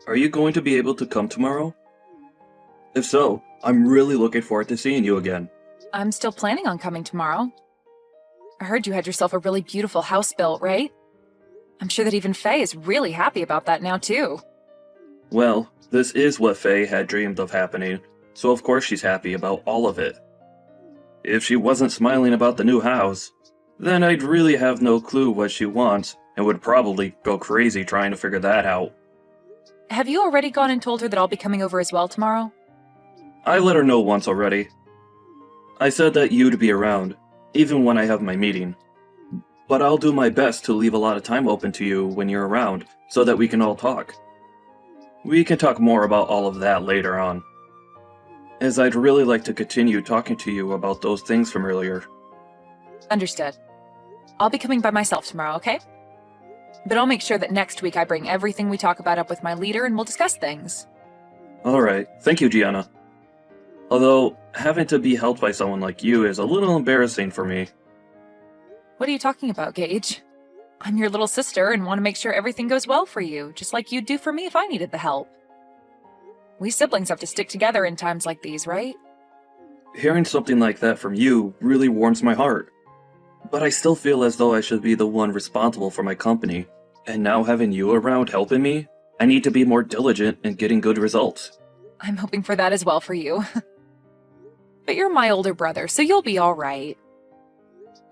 Are you going to be able to come tomorrow? If so, I'm really looking forward to seeing you again. I'm still planning on coming tomorrow. I heard you had yourself a really beautiful house built, right? I'm sure that even Faye is really happy about that now, too. Well, this is what Faye had dreamed of happening, so of course she's happy about all of it. If she wasn't smiling about the new house, then I'd really have no clue what she wants and would probably go crazy trying to figure that out. Have you already gone and told her that I'll be coming over as well tomorrow? I let her know once already. I said that you'd be around, even when I have my meeting. But I'll do my best to leave a lot of time open to you when you're around, so that we can all talk. We can talk more about all of that later on, as I'd really like to continue talking to you about those things from earlier. Understood. I'll be coming by myself tomorrow, okay? But I'll make sure that next week I bring everything we talk about up with my leader and we'll discuss things. Alright, thank you, Gianna. Although, having to be helped by someone like you is a little embarrassing for me. What are you talking about, Gage? I'm your little sister and want to make sure everything goes well for you, just like you'd do for me if I needed the help. We siblings have to stick together in times like these, right? Hearing something like that from you really warms my heart. But I still feel as though I should be the one responsible for my company, and now having you around helping me, I need to be more diligent in getting good results. I'm hoping for that as well for you. But you're my older brother, so you'll be alright.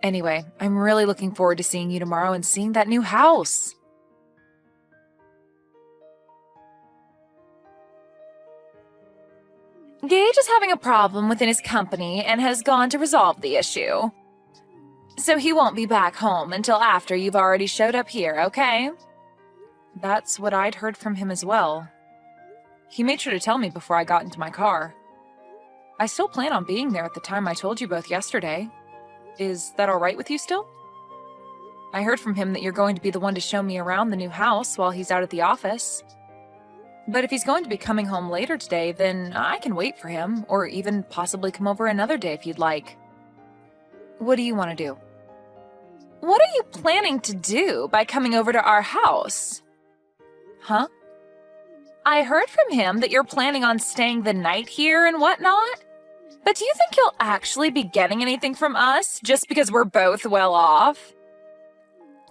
Anyway, I'm really looking forward to seeing you tomorrow and seeing that new house. Gage is having a problem within his company and has gone to resolve the issue. So he won't be back home until after you've already showed up here, okay? That's what I'd heard from him as well. He made sure to tell me before I got into my car. I still plan on being there at the time I told you both yesterday. Is that alright with you still? I heard from him that you're going to be the one to show me around the new house while he's out at the office. But if he's going to be coming home later today, then I can wait for him, or even possibly come over another day if you'd like. What do you want to do? What are you planning to do by coming over to our house? Huh? I heard from him that you're planning on staying the night here and whatnot. But do you think you'll actually be getting anything from us just because we're both well off?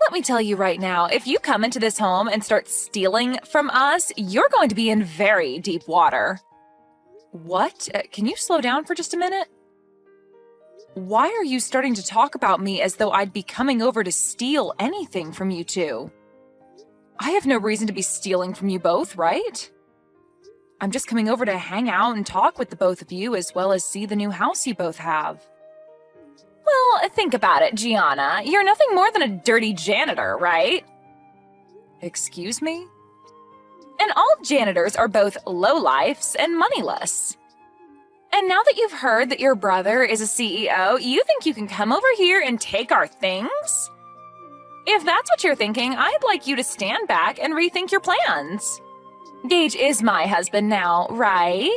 Let me tell you right now, if you come into this home and start stealing from us, you're going to be in very deep water. What? Can you slow down for just a minute? Why are you starting to talk about me as though I'd be coming over to steal anything from you two? I have no reason to be stealing from you both, right? I'm just coming over to hang out and talk with the both of you as well as see the new house you both have. Well, think about it, Gianna. You're nothing more than a dirty janitor, right? Excuse me? And all janitors are both lowlifes and moneyless. And now that you've heard that your brother is a CEO, you think you can come over here and take our things? If that's what you're thinking, I'd like you to stand back and rethink your plans. Gage is my husband now, right?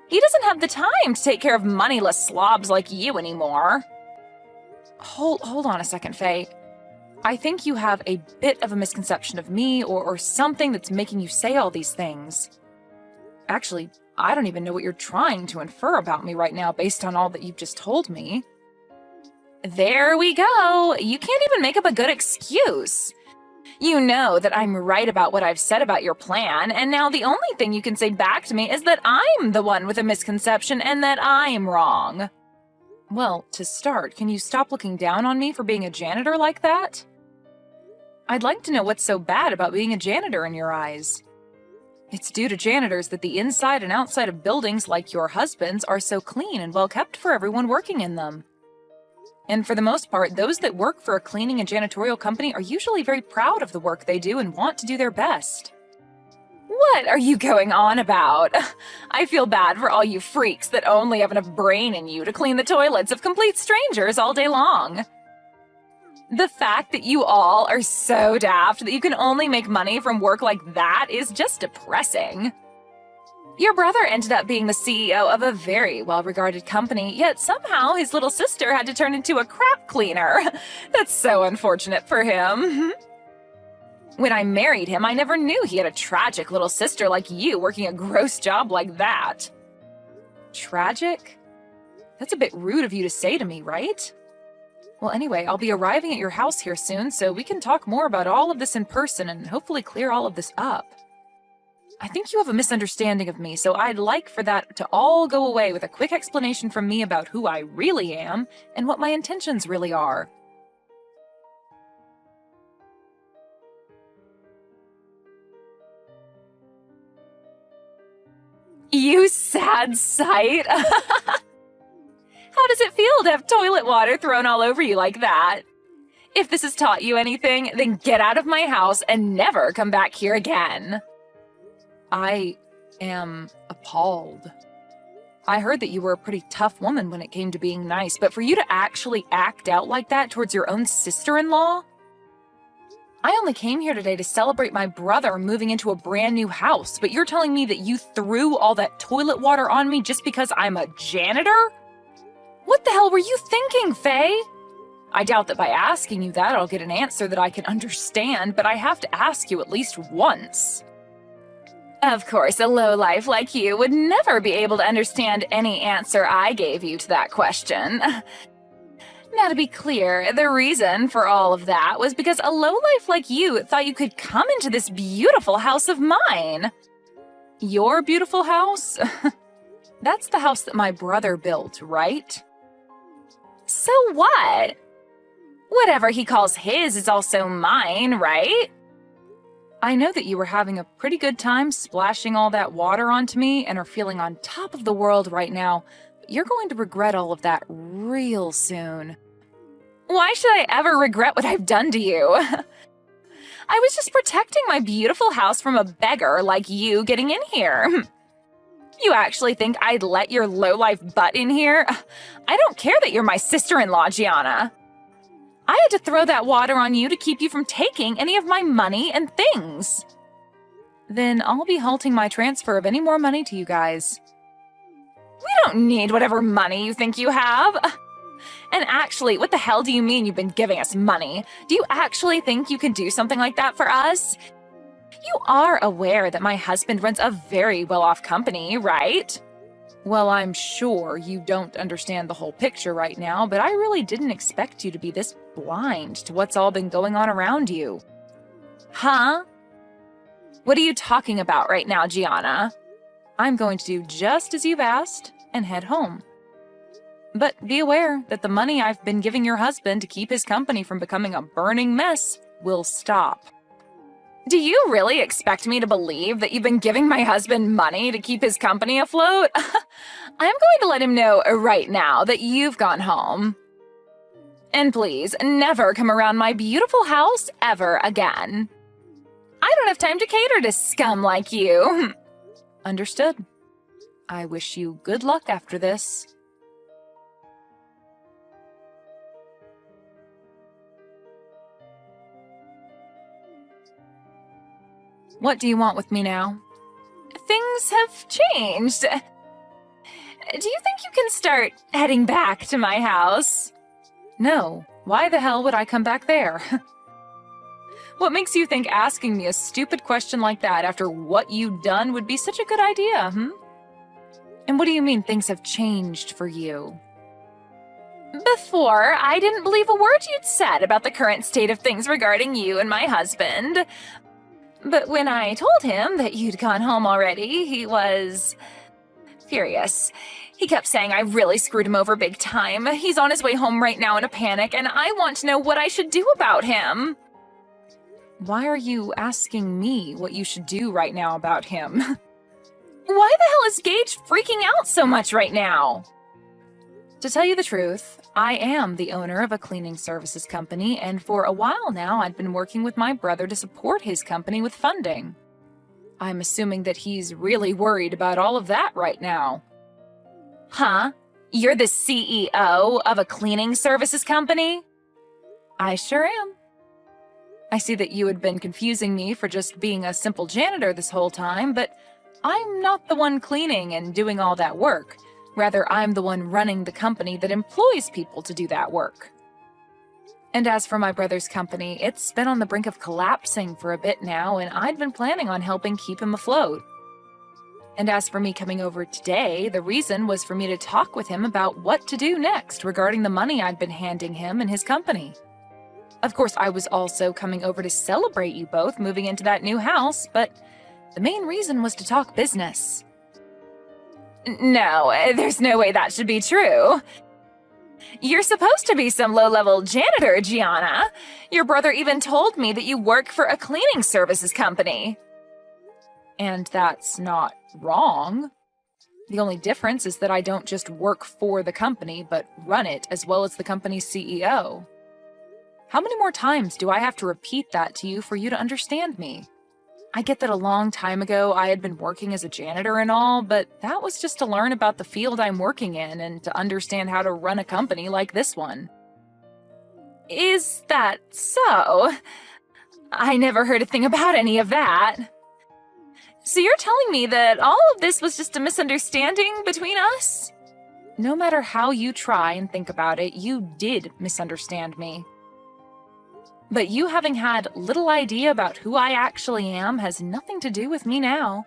He doesn't have the time to take care of moneyless slobs like you anymore. Hold on a second, Faye. I think you have a bit of a misconception of me or something that's making you say all these things. Actually, I don't even know what you're trying to infer about me right now based on all that you've just told me. There we go. You can't even make up a good excuse. You know that I'm right about what I've said about your plan, and now the only thing you can say back to me is that I'm the one with a misconception and that I'm wrong. Well, to start, can you stop looking down on me for being a janitor like that? I'd like to know what's so bad about being a janitor in your eyes. It's due to janitors that the inside and outside of buildings like your husband's are so clean and well kept for everyone working in them. And for the most part, those that work for a cleaning and janitorial company are usually very proud of the work they do and want to do their best. What are you going on about? I feel bad for all you freaks that only have enough brain in you to clean the toilets of complete strangers all day long. The fact that you all are so daft that you can only make money from work like that is just depressing. Your brother ended up being the CEO of a very well-regarded company, yet somehow his little sister had to turn into a crap cleaner. That's so unfortunate for him. When I married him, I never knew he had a tragic little sister like you working a gross job like that. Tragic? That's a bit rude of you to say to me, right? Well, anyway, I'll be arriving at your house here soon, so we can talk more about all of this in person and hopefully clear all of this up. I think you have a misunderstanding of me, so I'd like for that to all go away with a quick explanation from me about who I really am and what my intentions really are. You sad sight! How does it feel to have toilet water thrown all over you like that? If this has taught you anything, then get out of my house and never come back here again. I am appalled. I heard that you were a pretty tough woman when it came to being nice, but for you to actually act out like that towards your own sister-in-law? I only came here today to celebrate my brother moving into a brand new house, but you're telling me that you threw all that toilet water on me just because I'm a janitor? What the hell were you thinking, Faye? I doubt that by asking you that I'll get an answer that I can understand, but I have to ask you at least once. Of course, a lowlife like you would never be able to understand any answer I gave you to that question. Now, to be clear, the reason for all of that was because a lowlife like you thought you could come into this beautiful house of mine. Your beautiful house? That's the house that my brother built, right? So what? Whatever he calls his is also mine, right? I know that you were having a pretty good time splashing all that water onto me and are feeling on top of the world right now, but you're going to regret all of that real soon. Why should I ever regret what I've done to you? I was just protecting my beautiful house from a beggar like you getting in here. You actually think I'd let your lowlife butt in here? I don't care that you're my sister-in-law, Gianna. I had to throw that water on you to keep you from taking any of my money and things. Then I'll be halting my transfer of any more money to you guys. We don't need whatever money you think you have. And actually, what the hell do you mean you've been giving us money? Do you actually think you can do something like that for us? You are aware that my husband runs a very well-off company, right? Well, I'm sure you don't understand the whole picture right now, but I really didn't expect you to be this blind to what's all been going on around you. Huh? What are you talking about right now, Gianna? I'm going to do just as you've asked and head home. But be aware that the money I've been giving your husband to keep his company from becoming a burning mess will stop. Do you really expect me to believe that you've been giving my husband money to keep his company afloat? I'm going to let him know right now that you've gone home. And please, never come around my beautiful house ever again. I don't have time to cater to scum like you. Understood. I wish you good luck after this. What do you want with me now? Things have changed. Do you think you can start heading back to my house? No. Why the hell would I come back there? What makes you think asking me a stupid question like that after what you've done would be such a good idea, And what do you mean things have changed for you? Before, I didn't believe a word you'd said about the current state of things regarding you and my husband. But when I told him that you'd gone home already, he was furious. He kept saying I really screwed him over big time. He's on his way home right now in a panic, and I want to know what I should do about him. Why are you asking me what you should do right now about him? Why the hell is Gage freaking out so much right now? To tell you the truth, I am the owner of a cleaning services company, and for a while now I'd been working with my brother to support his company with funding. I'm assuming that he's really worried about all of that right now. Huh? You're the CEO of a cleaning services company? I sure am. I see that you had been confusing me for just being a simple janitor this whole time, but I'm not the one cleaning and doing all that work. Rather, I'm the one running the company that employs people to do that work. And as for my brother's company, it's been on the brink of collapsing for a bit now, and I'd been planning on helping keep him afloat. And as for me coming over today, the reason was for me to talk with him about what to do next regarding the money I'd been handing him and his company. Of course, I was also coming over to celebrate you both moving into that new house, but the main reason was to talk business. No, there's no way that should be true. You're supposed to be some low-level janitor, Gianna. Your brother even told me that you work for a cleaning services company. And that's not wrong. The only difference is that I don't just work for the company, but run it as well as the company's CEO. How many more times do I have to repeat that to you for you to understand me? I get that a long time ago I had been working as a janitor and all, but that was just to learn about the field I'm working in and to understand how to run a company like this one. Is that so? I never heard a thing about any of that. So you're telling me that all of this was just a misunderstanding between us? No matter how you try and think about it, you did misunderstand me. But you having had little idea about who I actually am has nothing to do with me now.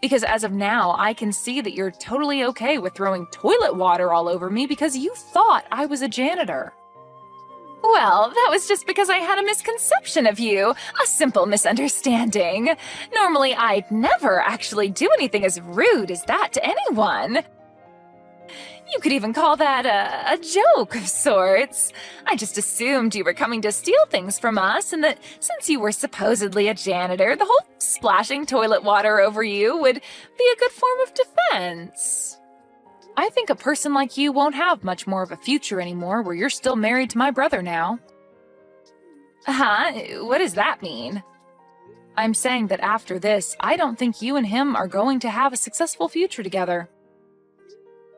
Because as of now, I can see that you're totally okay with throwing toilet water all over me because you thought I was a janitor. Well, that was just because I had a misconception of you, a simple misunderstanding. Normally, I'd never actually do anything as rude as that to anyone. You could even call that a joke of sorts. I just assumed you were coming to steal things from us, and that since you were supposedly a janitor, the whole splashing toilet water over you would be a good form of defense. I think a person like you won't have much more of a future anymore where you're still married to my brother now. Huh? What does that mean? I'm saying that after this, I don't think you and him are going to have a successful future together.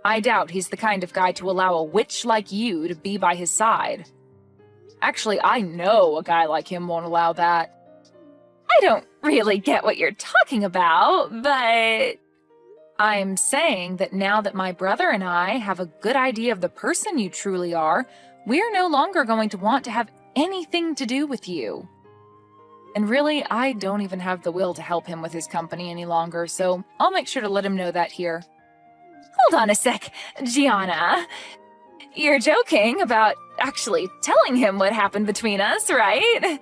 I doubt he's the kind of guy to allow a witch like you to be by his side. Actually, I know a guy like him won't allow that. I don't really get what you're talking about, but I'm saying that now that my brother and I have a good idea of the person you truly are, we're no longer going to want to have anything to do with you. And really, I don't even have the will to help him with his company any longer, so I'll make sure to let him know that here. Hold on a sec, Gianna. You're joking about actually telling him what happened between us, right?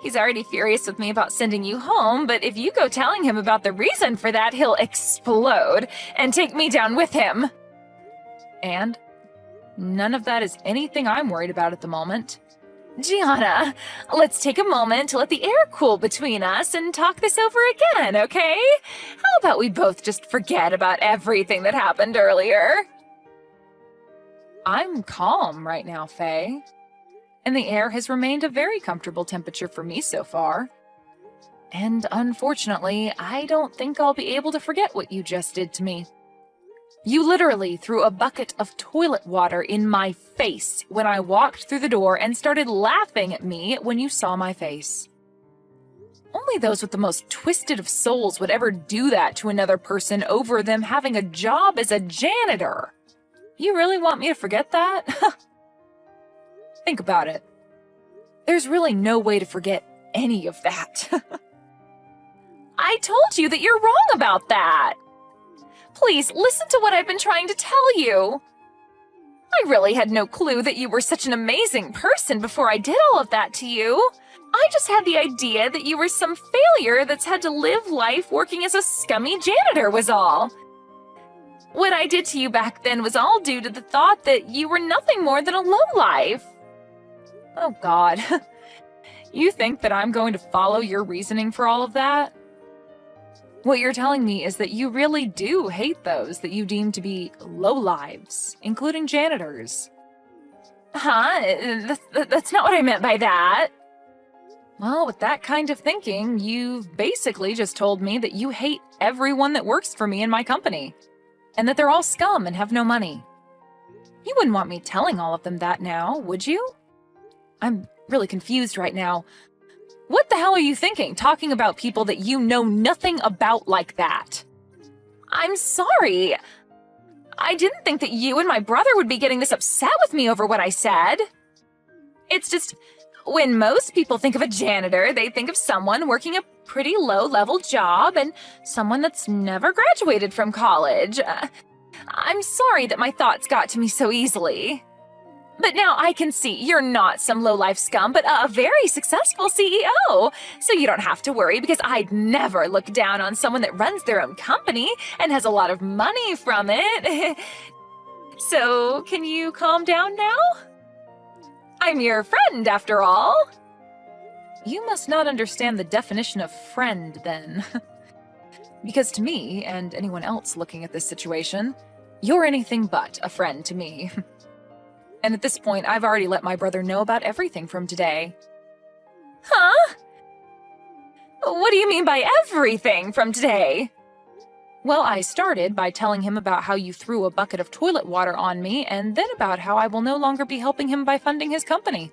He's already furious with me about sending you home, but if you go telling him about the reason for that, he'll explode and take me down with him. And none of that is anything I'm worried about at the moment. Gianna, let's take a moment to let the air cool between us and talk this over again, okay? How about we both just forget about everything that happened earlier? I'm calm right now, Faye. And the air has remained a very comfortable temperature for me so far. And unfortunately, I don't think I'll be able to forget what you just did to me. You literally threw a bucket of toilet water in my face when I walked through the door and started laughing at me when you saw my face. Only those with the most twisted of souls would ever do that to another person over them having a job as a janitor. You really want me to forget that? Think about it. There's really no way to forget any of that. I told you that you're wrong about that. Please, listen to what I've been trying to tell you. I really had no clue that you were such an amazing person before I did all of that to you. I just had the idea that you were some failure that's had to live life working as a scummy janitor was all. What I did to you back then was all due to the thought that you were nothing more than a lowlife. Oh God. You think that I'm going to follow your reasoning for all of that? What you're telling me is that you really do hate those that you deem to be lowlives, including janitors. Huh? That's not what I meant by that. Well, with that kind of thinking, you've basically just told me that you hate everyone that works for me in my company, and that they're all scum and have no money. You wouldn't want me telling all of them that now, would you? I'm really confused right now. What the hell are you thinking, talking about people that you know nothing about like that? I'm sorry. I didn't think that you and my brother would be getting this upset with me over what I said. It's just, when most people think of a janitor, they think of someone working a pretty low-level job and someone that's never graduated from college. I'm sorry that my thoughts got to me so easily. But now I can see you're not some low-life scum, but a very successful CEO. So you don't have to worry, because I'd never look down on someone that runs their own company and has a lot of money from it. So, can you calm down now? I'm your friend, after all. You must not understand the definition of friend, then. Because to me, and anyone else looking at this situation, you're anything but a friend to me. And at this point, I've already let my brother know about everything from today. Huh? What do you mean by everything from today? Well, I started by telling him about how you threw a bucket of toilet water on me, and then about how I will no longer be helping him by funding his company.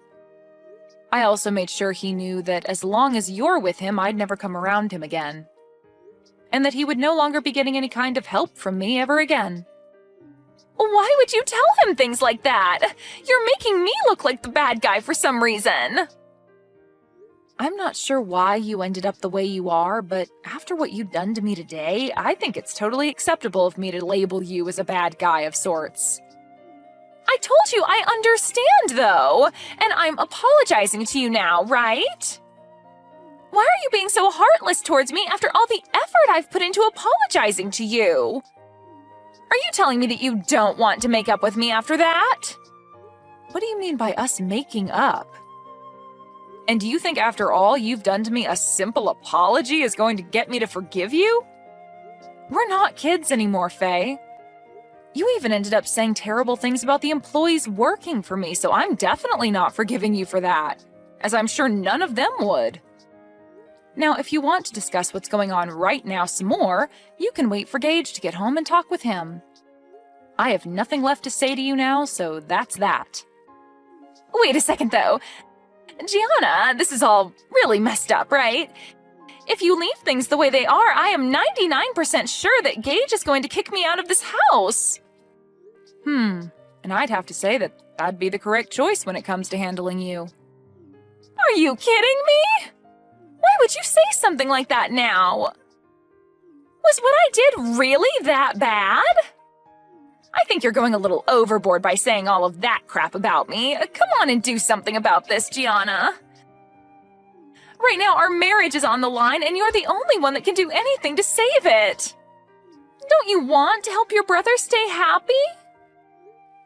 I also made sure he knew that as long as you're with him, I'd never come around him again. And that he would no longer be getting any kind of help from me ever again. Why would you tell him things like that? You're making me look like the bad guy for some reason. I'm not sure why you ended up the way you are, but after what you've done to me today, I think it's totally acceptable of me to label you as a bad guy of sorts. I told you I understand, though, and I'm apologizing to you now, right? Why are you being so heartless towards me after all the effort I've put into apologizing to you? Are you telling me that you don't want to make up with me after that? What do you mean by us making up? And do you think after all you've done to me, a simple apology is going to get me to forgive you? We're not kids anymore, Faye. You even ended up saying terrible things about the employees working for me, so I'm definitely not forgiving you for that, as I'm sure none of them would. Now, if you want to discuss what's going on right now some more, you can wait for Gage to get home and talk with him. I have nothing left to say to you now, so that's that. Wait a second, though. Gianna, this is all really messed up, right? If you leave things the way they are, I am 99% sure that Gage is going to kick me out of this house. And I'd have to say that that'd be the correct choice when it comes to handling you. Are you kidding me? Why would you say something like that now? Was what I did really that bad? I think you're going a little overboard by saying all of that crap about me. Come on and do something about this, Gianna. Right now, our marriage is on the line, and you're the only one that can do anything to save it. Don't you want to help your brother stay happy?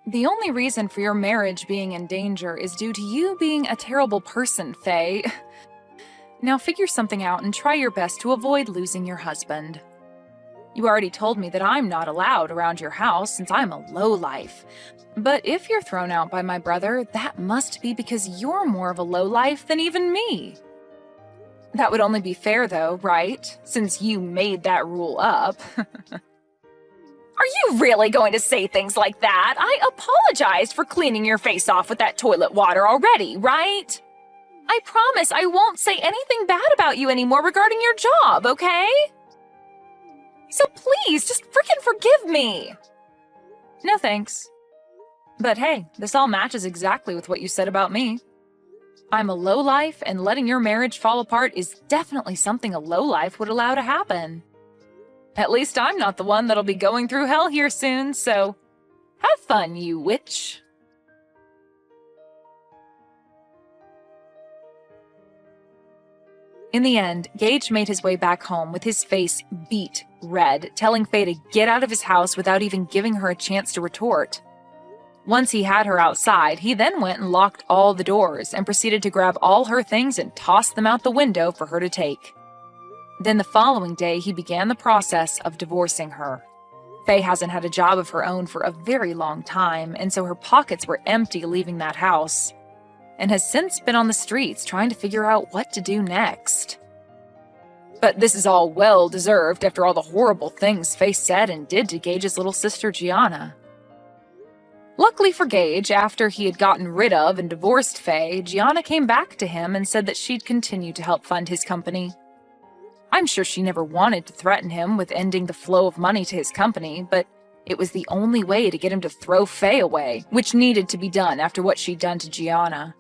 The only reason for your marriage being in danger is due to you being a terrible person, Faye. Now figure something out and try your best to avoid losing your husband. You already told me that I'm not allowed around your house since I'm a lowlife. But if you're thrown out by my brother, that must be because you're more of a lowlife than even me. That would only be fair though, right? Since you made that rule up. Are you really going to say things like that? I apologized for cleaning your face off with that toilet water already, right? I promise I won't say anything bad about you anymore regarding your job, okay? So please, just frickin' forgive me! No thanks. But hey, this all matches exactly with what you said about me. I'm a lowlife, and letting your marriage fall apart is definitely something a lowlife would allow to happen. At least I'm not the one that'll be going through hell here soon, so have fun, you witch. In the end, Gage made his way back home with his face beet red, telling Faye to get out of his house without even giving her a chance to retort. Once he had her outside, he then went and locked all the doors and proceeded to grab all her things and toss them out the window for her to take. Then the following day, he began the process of divorcing her. Faye hasn't had a job of her own for a very long time, and so her pockets were empty leaving that house, and has since been on the streets trying to figure out what to do next. But this is all well-deserved after all the horrible things Faye said and did to Gage's little sister Gianna. Luckily for Gage, after he had gotten rid of and divorced Faye, Gianna came back to him and said that she'd continue to help fund his company. I'm sure she never wanted to threaten him with ending the flow of money to his company, but it was the only way to get him to throw Faye away, which needed to be done after what she'd done to Gianna.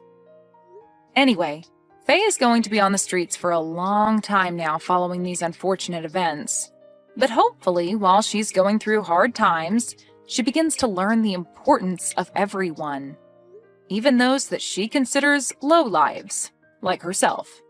Anyway, Faye is going to be on the streets for a long time now following these unfortunate events. But hopefully, while she's going through hard times, she begins to learn the importance of everyone, even those that she considers lowlives, like herself.